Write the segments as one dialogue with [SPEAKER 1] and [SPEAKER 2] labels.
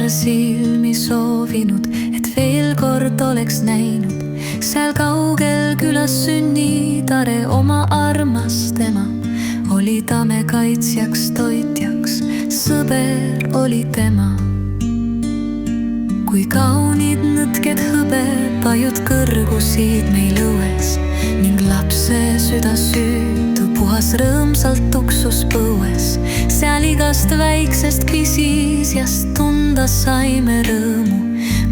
[SPEAKER 1] silmi soovinud, et veel kord oleks näinud seal kaugel külas sünnitare oma armast ema. Oli ta me kaitsjaks, toitjaks, sõber oli tema. Kui kaunid nõtked hõbepajud kõrgusid meil õues ning lapse süda süütu puhas rõõmsalt tuksus põues. Seal igast väiksest pisisjast tunda saime rõõmu.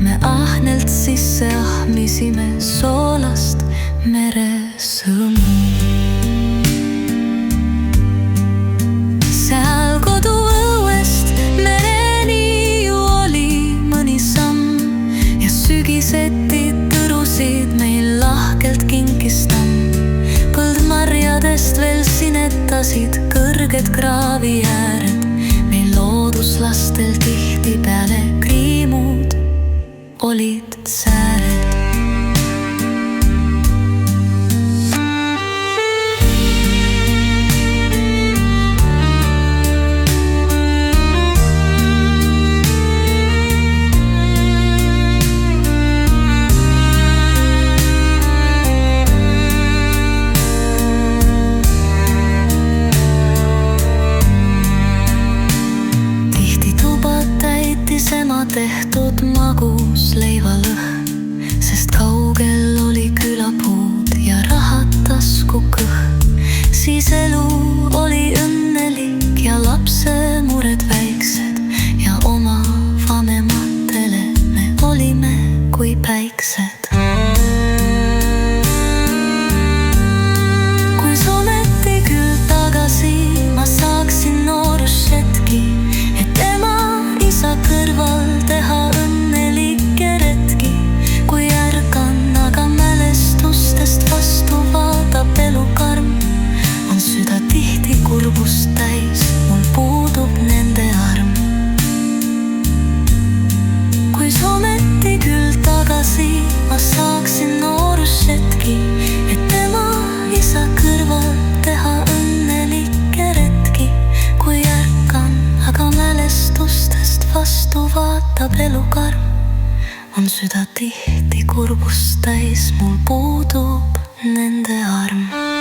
[SPEAKER 1] Me ahnelt sisse ahmisime soolast meresõmu. Seal koduõuest mereni ju oli mõni samm ja sügiseti tõrusid meil lahkelt kinkistamm. Põldmarjadest veel sinetasid kõrged kraavi ääred. Meil looduslastel tihtipeale kriimud olid sääred. Ema tehtud magus leivalõhn, sest kaugel oli külapuud ja rahad tasku kõhn. Siis elu oli õnnelik ja lapse mured väiksed ja oma vanematele me olime kui päiksed. Kui ometi küll tagasi ma saaksin noorushetki, et ema isa kõrval teha õnnelikke retki. Kui ärkan, aga mälestustest vastu vaatab elukarm, on süda tihti kurbust täis, mul puudub nende arm. Kui ometi küll tagasi ma saaksin noorushetki, et ema isa kõrval teha õnnelikke retki. Kui ärkan, aga mälestustest vastu vaatab elukarm, on süda tihti kurbust täis, mul puudub nende arm.